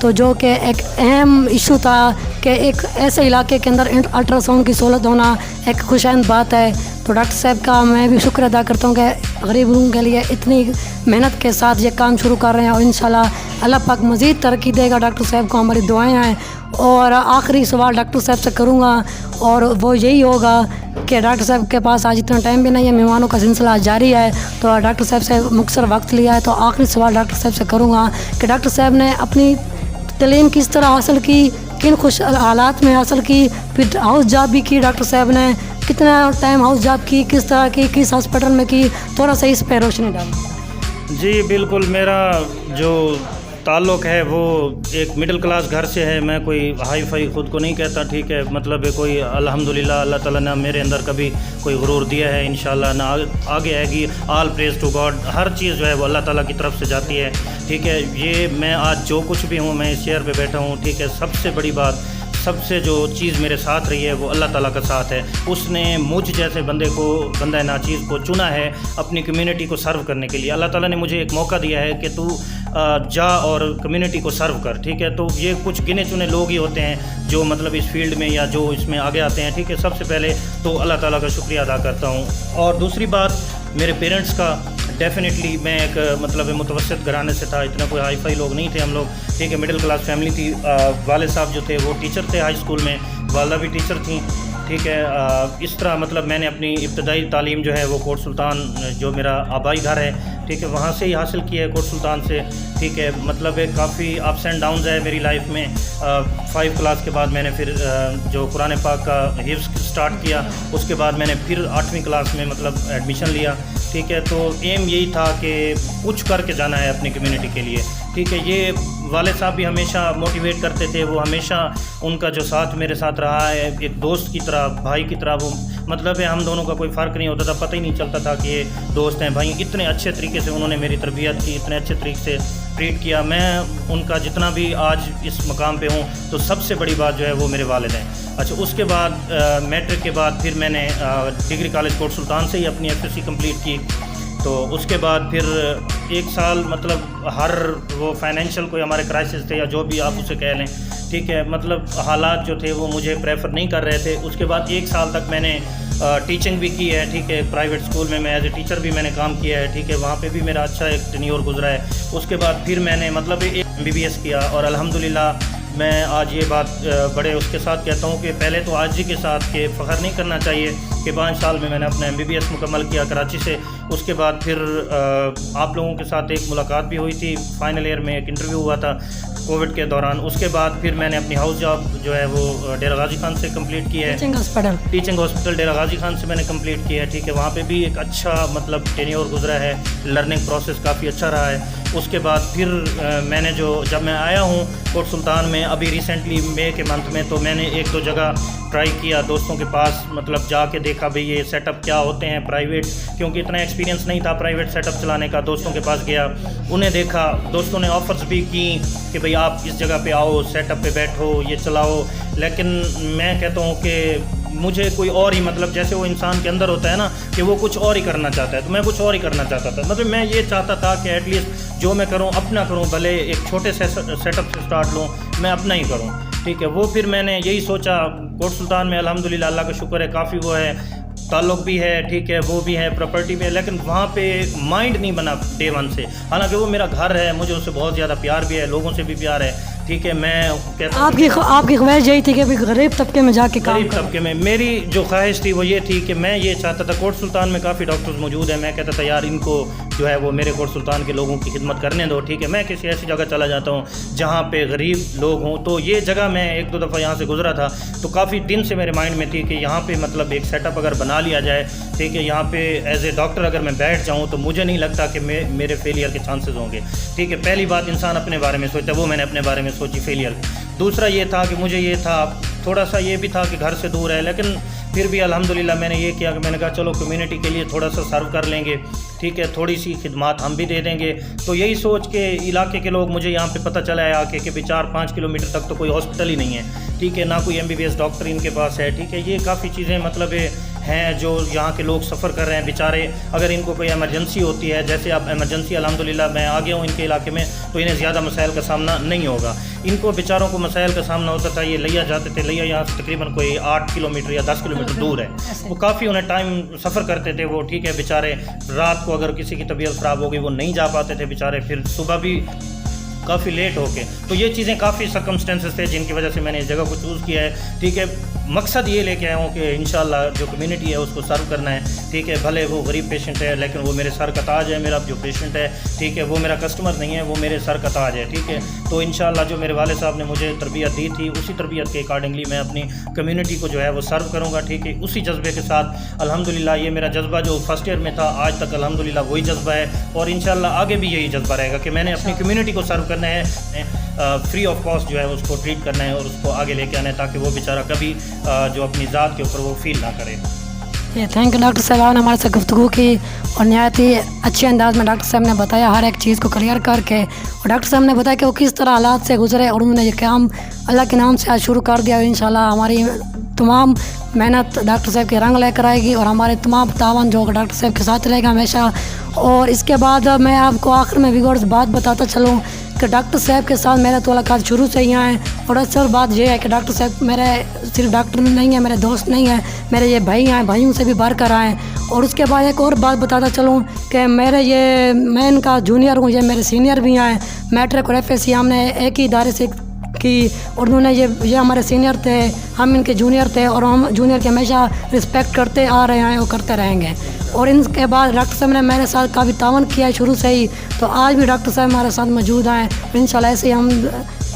تو جو کہ ایک اہم ایشو تھا کہ ایک ایسے علاقے کے اندر الٹراساؤنڈ کی سہولت ہونا ایک خوشائند بات ہے. تو ڈاکٹر صاحب کا میں بھی شکر ادا کرتا ہوں کہ غریب لوگوں کے لیے اتنی محنت کے ساتھ یہ کام شروع کر رہے ہیں, اور انشاءاللہ اللہ پاک مزید ترقی دے گا. ڈاکٹر صاحب کو ہماری دعائیں ہیں. اور آخری سوال ڈاکٹر صاحب سے کروں گا, اور وہ یہی ہوگا کہ ڈاکٹر صاحب کے پاس آج اتنا ٹائم بھی نہیں ہے, مہمانوں کا سلسلہ جاری ہے, تو ڈاکٹر صاحب سے مختصر وقت لیا ہے, تو آخری سوال ڈاکٹر صاحب سے کروں گا کہ ڈاکٹر صاحب نے اپنی تعلیم کس طرح حاصل کی, کن خوش حالات میں حاصل کی, پھر ہاؤس جاب بھی کی ڈاکٹر صاحب نے, کتنا ٹائم ہاؤس جاب کی, کس طرح کی, کس ہاسپٹل میں کی, تھوڑا سا اس پہ روشنی ڈالیں. جی بالکل, میرا جو تعلق ہے وہ ایک مڈل کلاس گھر سے ہے. میں کوئی ہائی فائی خود کو نہیں کہتا, ٹھیک ہے, مطلب کوئی الحمدللہ اللہ تعالیٰ نے میرے اندر کبھی کوئی غرور دیا ہے, انشاءاللہ نہ آگے آئے گی. آل پریز ٹو گاڈ, ہر چیز جو ہے وہ اللہ تعالیٰ کی طرف سے جاتی ہے, ٹھیک ہے. یہ میں آج جو کچھ بھی ہوں, میں اس چیئر پہ بیٹھا ہوں, ٹھیک ہے, سب سے بڑی بات, سب سے جو چیز میرے ساتھ رہی ہے وہ اللہ تعالیٰ کا ساتھ ہے. اس نے مجھ جیسے بندہ ناچیز کو چنا ہے اپنی کمیونٹی کو سرو کرنے کے لیے. اللہ تعالیٰ نے مجھے ایک موقع دیا ہے کہ تو جا اور کمیونٹی کو سرو کر, ٹھیک ہے. تو یہ کچھ گنے چنے لوگ ہی ہوتے ہیں جو مطلب اس فیلڈ میں یا جو اس میں آگے آتے ہیں, ٹھیک ہے. سب سے پہلے تو اللہ تعالیٰ کا شکریہ ادا کرتا ہوں. اور دوسری بات میرے پیرنٹس کا, ڈیفینیٹلی میں ایک مطلب متوسط گھرانے سے تھا, اتنا کوئی ہائی فائی لوگ نہیں تھے ہم لوگ, ٹھیک ہے. مڈل کلاس فیملی تھی. والد صاحب جو تھے وہ ٹیچر تھے ہائی اسکول میں, والدہ بھی ٹیچر تھیں, ٹھیک ہے. اس طرح مطلب میں نے اپنی ابتدائی تعلیم جو ہے وہ کوٹ سلطان, جو میرا آبائی گھر ہے, ٹھیک ہے, وہاں سے ہی حاصل کی ہے, کوٹ سلطان سے, ٹھیک ہے. مطلب کافی اپس اینڈ ڈاؤنز ہے میری لائف میں. 5 کلاس کے بعد میں نے پھر جو قرآن پاک کا حفظ اسٹارٹ کیا, اس کے بعد میں نے پھر 8ویں کلاس میں مطلب ایڈمیشن لیا, ٹھیک ہے. تو ایم یہی تھا کہ کچھ کر کے جانا ہے اپنی کمیونٹی کے لیے, ٹھیک ہے. یہ والد صاحب بھی ہمیشہ موٹیویٹ کرتے تھے, وہ ہمیشہ ان کا جو ساتھ میرے ساتھ رہا ہے ایک دوست کی طرح, بھائی کی طرح. وہ مطلب ہے ہم دونوں کا کوئی فرق نہیں ہوتا تھا, پتہ ہی نہیں چلتا تھا کہ یہ دوست ہیں بھائی. اتنے اچھے طریقے سے انہوں نے میری تربیت کی, اتنے اچھے طریقے سے ٹریٹ کیا. میں ان کا جتنا بھی آج اس مقام پہ ہوں تو سب سے بڑی بات جو ہے وہ میرے والد ہیں. اچھا, اس کے بعد میٹرک کے بعد پھر میں نے ڈگری کالج کوٹ سلطان سے ہی اپنی FSC کمپلیٹ کی. تو اس کے بعد پھر 1 سال مطلب ہر وہ فائنینشیل کوئی ہمارے کرائسس تھے یا جو بھی آپ اسے کہہ لیں, ٹھیک ہے, مطلب حالات جو تھے وہ مجھے پریفر نہیں کر رہے تھے. اس کے بعد 1 سال تک میں نے ٹیچنگ بھی کی ہے, ٹھیک ہے. پرائیویٹ اسکول میں ایز اے ٹیچر بھی میں نے کام کیا ہے, ٹھیک ہے. وہاں پہ بھی میرا اچھا ایک ٹینیور گزرا ہے. اس کے بعد پھر میں نے مطلب MBBS کیا, اور الحمدللہ میں آج یہ بات بڑے اس کے ساتھ کہتا ہوں کہ پہلے تو آج ہی کے ساتھ کہ فخر نہیں کرنا چاہیے کہ 5 سال میں نے اپنا MBBS مکمل کیا کراچی سے. اس کے بعد پھر آپ لوگوں کے ساتھ ایک ملاقات بھی ہوئی تھی, فائنل ایئر میں ایک انٹرویو ہوا تھا کووڈ کے دوران. اس کے بعد پھر میں نے اپنی ہاؤس جاب جو ہے وہ ڈیرہ غازی خان سے کمپلیٹ کی ہے, ٹیچنگ ہاسپٹل ڈیرہ غازی خان سے میں نے کمپلیٹ کی ہے, ٹھیک ہے. وہاں پہ بھی ایک اچھا مطلب ٹینیور گزرا ہے, لرننگ پروسیس کافی اچھا رہا ہے. اس کے بعد پھر میں نے جب میں آیا ہوں کوٹ سلطان میں ابھی ریسنٹلی مئی کے منتھ میں, تو میں نے 1-2 جگہ ٹرائی کیا دوستوں کے پاس, مطلب جا کے دیکھا بھئی یہ سیٹ اپ کیا ہوتے ہیں پرائیویٹ, کیونکہ اتنا ایکسپیرینس نہیں تھا پرائیویٹ سیٹ اپ چلانے کا. دوستوں کے پاس گیا, انہیں دیکھا, دوستوں نے آفرز بھی کی کہ بھئی آپ اس جگہ پہ آؤ, سیٹ اپ پہ بیٹھو, یہ چلاؤ. لیکن میں کہتا ہوں کہ مجھے کوئی اور ہی مطلب جیسے وہ انسان کے اندر ہوتا ہے نا کہ وہ کچھ اور ہی کرنا چاہتا ہے, تو میں کچھ اور ہی کرنا چاہتا تھا. مطلب میں یہ چاہتا تھا کہ ایٹ لیسٹ جو میں کروں اپنا کروں, بھلے ایک چھوٹے سے سیٹ اپ سے سٹارٹ لوں, میں اپنا ہی کروں, ٹھیک ہے. وہ پھر میں نے یہی سوچا. کوٹ سلطان میں الحمدللہ اللہ کا شکر ہے کافی وہ ہے, تعلق بھی ہے, ٹھیک ہے, وہ بھی ہے, پراپرٹی بھی ہے, لیکن وہاں پہ مائنڈ نہیں بنا ڈے 1 سے. حالانکہ وہ میرا گھر ہے, مجھے اس سے بہت زیادہ پیار بھی ہے, لوگوں سے بھی پیار ہے, ٹھیک ہے. میں کہتا ہوں آپ کی خواہش یہی تھی کہ غریب طبقے میں جا کے کام غریب طبقے میں میری جو خواہش تھی وہ یہ تھی کہ میں یہ چاہتا تھا, کوٹ سلطان میں کافی ڈاکٹرز موجود ہیں, میں کہتا تھا یار ان کو جو ہے وہ میرے کوٹ سلطان کے لوگوں کی خدمت کرنے دو, ٹھیک ہے. میں کسی ایسی جگہ چلا جاتا ہوں جہاں پہ غریب لوگ ہوں. تو یہ جگہ میں 1-2 دفعہ یہاں سے گزرا تھا, تو کافی دن سے میرے مائنڈ میں تھی کہ یہاں پہ مطلب ایک سیٹ اپ اگر بنا لیا جائے, ٹھیک ہے, یہاں پہ ایز اے ڈاکٹر اگر میں بیٹھ جاؤں تو مجھے نہیں لگتا کہ میرے فیلئر کے چانسز ہوں گے, ٹھیک ہے. پہلی بات انسان اپنے بارے میں سوچتا ہے, وہ میں نے اپنے بارے میں سوچی فیلئر. دوسرا یہ تھا کہ مجھے یہ تھا تھوڑا سا یہ بھی تھا کہ گھر سے دور ہے, لیکن پھر بھی الحمدللہ میں نے یہ کیا کہ میں نے کہا چلو کمیونٹی کے لیے تھوڑا سا سرو کر لیں گے, ٹھیک ہے, تھوڑی سی خدمات ہم بھی دے دیں گے. تو یہی سوچ کے علاقے کے لوگ مجھے یہاں پہ پتہ چلا ہے آ کے کہ 4-5 کلومیٹر تک تو کوئی ہاسپٹل ہی نہیں ہے, ٹھیک ہے, نہ کوئی MBBS ڈاکٹر ان کے پاس ہے, ٹھیک ہے. یہ کافی چیزیں مطلب ہیں جو یہاں کے لوگ سفر کر رہے ہیں بیچارے، اگر ان کو کوئی ایمرجنسی ہوتی ہے، جیسے اب ایمرجنسی الحمدللہ میں آ گیا ہوں ان کے علاقے میں، تو انہیں زیادہ مسائل کا سامنا نہیں ہوگا. ان کو بیچاروں کو مسائل کا سامنا ہوتا تھا. یہ لیا جاتے تھے، لیا یہاں سے تقریباً کوئی 8 کلومیٹر یا 10 کلومیٹر دور ہے. وہ کافی انہیں ٹائم سفر کرتے تھے وہ، ٹھیک ہے. بیچارے رات کو اگر کسی کی طبیعت خراب ہو گئی وہ نہیں جا پاتے تھے بیچارے، پھر صبح بھی کافی لیٹ ہو کے. تو یہ چیزیں کافی سرکمسٹینسز تھے جن کی وجہ سے میں نے اس جگہ کو چوز کیا ہے. ٹھیک ہے، مقصد یہ لے کے آیا ہوں کہ انشاءاللہ جو کمیونٹی ہے اس کو سرو کرنا ہے. ٹھیک ہے، بھلے وہ غریب پیشنٹ ہے لیکن وہ میرے سر کا تاج ہے. میرا جو پیشنٹ ہے، ٹھیک ہے، وہ میرا کسٹمر نہیں ہے، وہ میرے سر کا تاج ہے. ٹھیک ہے، تو انشاءاللہ جو میرے والد صاحب نے مجھے تربیت دی تھی اسی تربیت کے اکارڈنگلی میں اپنی کمیونٹی کو جو ہے وہ سرو کروں گا. ٹھیک ہے، اسی جذبے کے ساتھ الحمدللہ یہ میرا جذبہ جو فرسٹ ایئر میں تھا آج تک الحمدللہ وہی جذبہ ہے، اور انشاءاللہ آگے بھی یہی جذبہ رہے گا کہ میں نے اپنی کمیونٹی کو سرو کرنا ہے، فری آف کاسٹ جو ہے اس کو ٹریٹ کرنا ہے اور اس کو آگے لے کے آنا ہے تاکہ وہ بیچارہ کبھی جو اپنی ذات کے اوپر وہ فیل نہ کرے. تھینک یو ڈاکٹر صاحب نے ہمارے سے گفتگو کی اور نہایت ہی اچھے انداز میں ڈاکٹر صاحب نے بتایا ہر ایک چیز کو کلیئر کر کے. اور ڈاکٹر صاحب نے بتایا کہ وہ کس طرح حالات سے گزرے اور انہوں نے یہ کام اللہ کے نام سے آج شروع کر دیا. انشاءاللہ ہماری تمام محنت ڈاکٹر صاحب کے رنگ لے کر آئے گی اور ہمارے تمام تعاون جو ڈاکٹر صاحب کے ساتھ رہے گا ہمیشہ. اور اس کے بعد میں آپ کو آخر میں ویورز بات بتاتا چلوں کہ ڈاکٹر صاحب کے ساتھ میرا تعلقات شروع سے ہی ہیں. اور اصل بات یہ ہے کہ ڈاکٹر صاحب میرے صرف ڈاکٹر نہیں ہیں، میرے دوست نہیں ہیں، میرے یہ بھائی ہیں، بھائیوں سے بھی بڑھ کر آئے ہیں. اور اس کے بعد ایک اور بات بتاتا چلوں کہ میں ان کا جونیئر ہوں، یہ میرے سینئر بھی ہیں. میٹرک اور ایف ایس سی ہم نے ایک ہی ادارے سے کی اور انہوں نے یہ ہمارے سینئر تھے، ہم ان کے جونیئر تھے اور ہم جونیئر کی ہمیشہ رسپیکٹ کرتے آ رہے ہیں اور کرتے رہیں گے. اور ان کے بعد ڈاکٹر صاحب نے میرے ساتھ کافی تعاون کیا ہے شروع سے ہی، تو آج بھی ڈاکٹر صاحب ہمارے ساتھ موجود ہیں. انشاءاللہ ایسے ہی ہم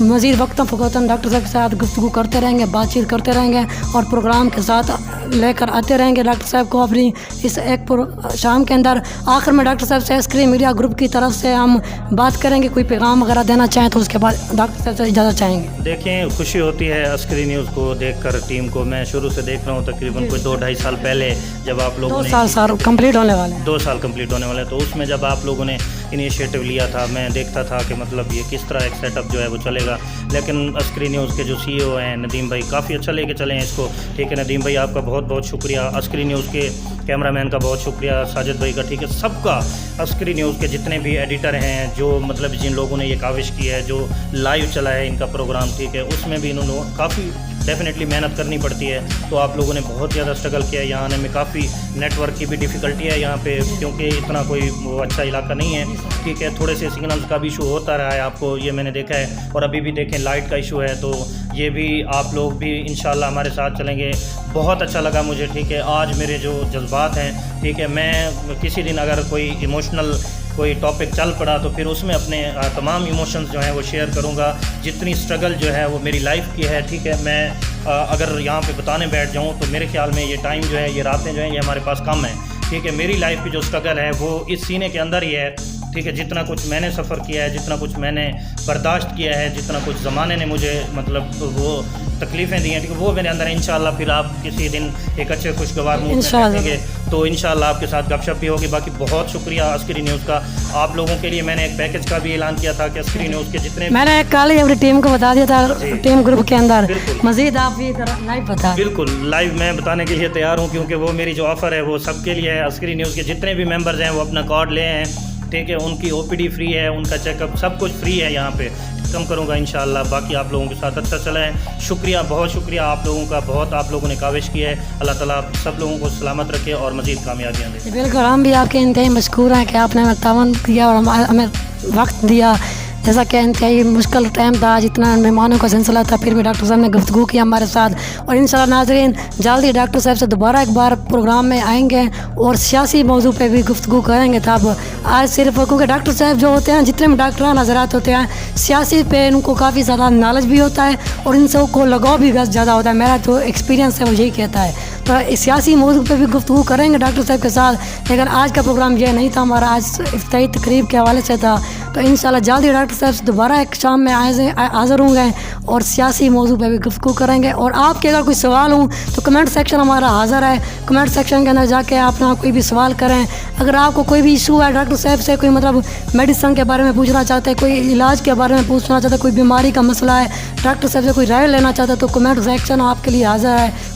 مزید وقتاً فوقتاً ڈاکٹر صاحب کے ساتھ گفتگو کرتے رہیں گے، بات چیت کرتے رہیں گے اور پروگرام کے ساتھ لے کر آتے رہیں گے ڈاکٹر صاحب کو اپنی اس ایک شام کے اندر. آخر میں ڈاکٹر صاحب سے اسکرین میڈیا گروپ کی طرف سے ہم بات کریں گے، کوئی پیغام وغیرہ دینا چاہیں تو اس کے بعد ڈاکٹر صاحب سے اجازت چاہیں گے. دیکھیں، خوشی ہوتی ہے عسکری نیوز کو دیکھ کر. ٹیم کو میں شروع سے دیکھ رہا ہوں تقریباً کوئی 2-2.5 سال پہلے جب آپ لوگوں نے 2 سال کمپلیٹ ہونے والے ہیں، 2 سال کمپلیٹ ہونے والے، تو اس میں جب آپ لوگوں نے انیشیٹو لیا تھا میں دیکھتا تھا کہ مطلب یہ کس طرح ایک سیٹ اپ جو ہے وہ چلے گا. لیکن عسکری نیوز کے جو سی ای او ہیں ندیم بھائی کافی اچھا لے کے چلے ہیں اس کو. ٹھیک ہے ندیم بھائی آپ کا بہت بہت شکریہ. عسکری نیوز کے کیمرہ مین کا بہت شکریہ، ساجد بھائی کا. ٹھیک ہے، سب کا عسکری نیوز کے جتنے بھی ایڈیٹر ہیں جو مطلب جن لوگوں نے یہ کاوش کی ہے، جو لائیو چلا ہے ان کا پروگرام، ٹھیک ہے، اس میں بھی انہوں نے کافی ڈیفینیٹلی محنت کرنی پڑتی ہے. تو آپ لوگوں نے بہت زیادہ اسٹرگل کیا ہے. یہاں آنے میں کافی نیٹ ورک کی بھی ڈیفیکلٹی ہے یہاں پہ کیونکہ اتنا کوئی وہ اچھا علاقہ نہیں ہے. ٹھیک ہے، تھوڑے سے سگنلز کا بھی ایشو ہوتا رہا ہے آپ کو، یہ میں نے دیکھا ہے. اور ابھی بھی دیکھیں لائٹ کا ایشو ہے، تو یہ بھی آپ لوگ بھی انشاءاللہ ہمارے ساتھ چلیں گے. بہت اچھا لگا مجھے. ٹھیک ہے، آج میرے جو جذبات ہیں، ٹھیک ہے، میں کسی دن اگر کوئی ایموشنل کوئی ٹاپک چل پڑا تو پھر اس میں اپنے تمام ایموشنز جو ہیں وہ شیئر کروں گا. جتنی اسٹرگل جو ہے وہ میری لائف کی ہے، ٹھیک ہے، میں اگر یہاں پہ بتانے بیٹھ جاؤں تو میرے خیال میں یہ ٹائم جو ہے، یہ راتیں جو ہیں یہ ہمارے پاس کم ہیں. ٹھیک ہے، میری لائف کی جو اسٹرگل ہے وہ اس سینے کے اندر ہی ہے. ٹھیک ہے، جتنا کچھ میں نے سفر کیا ہے، جتنا کچھ میں نے برداشت کیا ہے، جتنا کچھ زمانے نے مجھے مطلب وہ تکلیفیں دی ہیں، ٹھیک ہے، وہ میرے اندر انشاءاللہ پھر آپ کسی دن ایک اچھے خوشگوار موڈ میں بیٹھیں گے تو انشاءاللہ آپ کے ساتھ گپ شپ بھی ہوگی. باقی بہت شکریہ عسکری نیوز کا. آپ لوگوں کے لیے میں نے ایک پیکج کا بھی اعلان کیا تھا کہ عسکری نیوز کے جتنے میں نے کل ہی اپنی ٹیم کو بتا دیا تھا ٹیم گروپ کے اندر. مزید آپ یہ لائیو بتا. بالکل لائیو میں بتانے کے لیے تیار ہوں کیونکہ وہ میری جو آفر ہے وہ سب کے لیے ہے. عسکری نیوز کے جتنے بھی ممبرز ہیں وہ اپنا کارڈ لے ہیں. ٹھیک ہے، ان کی او پی ڈی فری ہے، ان کا چیک اپ سب کچھ فری ہے. یہاں پہ کم کروں گا انشاءاللہ. باقی آپ لوگوں کے ساتھ اچھا چلا ہے. شکریہ، بہت شکریہ آپ لوگوں کا. بہت آپ لوگوں نے کاوش کی ہے. اللہ تعالیٰ سب لوگوں کو سلامت رکھے اور مزید کامیابیاں دے. بالکل، ہم بھی آپ کے انتہائی مشکور ہیں کہ آپ نے ہمیں تعاون کیا اور ہمیں وقت دیا. جیسا کہ انتہائی مشکل ٹائم تھا، جتنا مہمانوں کا سلسلہ تھا، پھر بھی ڈاکٹر صاحب نے گفتگو کیا ہمارے ساتھ. اور انشاءاللہ ناظرین جلد ہی ڈاکٹر صاحب سے دوبارہ ایک بار پروگرام میں آئیں گے اور سیاسی موضوع پہ بھی گفتگو کریں گے. تب آج صرف کیونکہ ڈاکٹر صاحب جو ہوتے ہیں، جتنے بھی ڈاکٹران حضرات ہوتے ہیں، سیاسی پہ ان کو کافی زیادہ نالج بھی ہوتا ہے اور ان سے کو لگاؤ بھی زیادہ ہوتا ہے. میرا جو ایکسپیرینس ہے وہ یہی کہتا ہے. تو سیاسی موضوع پہ بھی گفتگو کریں گے ڈاکٹر صاحب کے ساتھ. لیکن آج کا پروگرام یہ نہیں تھا ہمارا، آج افتتاحی تقریب کے حوالے سے تھا. تو انشاءاللہ جلد ہی ڈاکٹر صاحب سے دوبارہ ایک شام میں حاضر ہوں گے اور سیاسی موضوع پہ بھی گفتگو کریں گے. اور آپ کے اگر کوئی سوال ہوں تو کمنٹ سیکشن ہمارا حاضر ہے. کمنٹ سیکشن کے اندر جا کے آپ کوئی بھی سوال کریں. اگر آپ کو کوئی بھی ایشو ہے ڈاکٹر صاحب سے، کوئی مطلب میڈیسن کے بارے میں پوچھنا چاہتے ہیں، کوئی علاج کے بارے میں پوچھنا چاہتے ہیں، کوئی بیماری کا مسئلہ ہے، ڈاکٹر صاحب سے کوئی رائے لینا چاہتے ہیں، تو کمنٹ سیکشن آپ کے لیے حاضر ہے.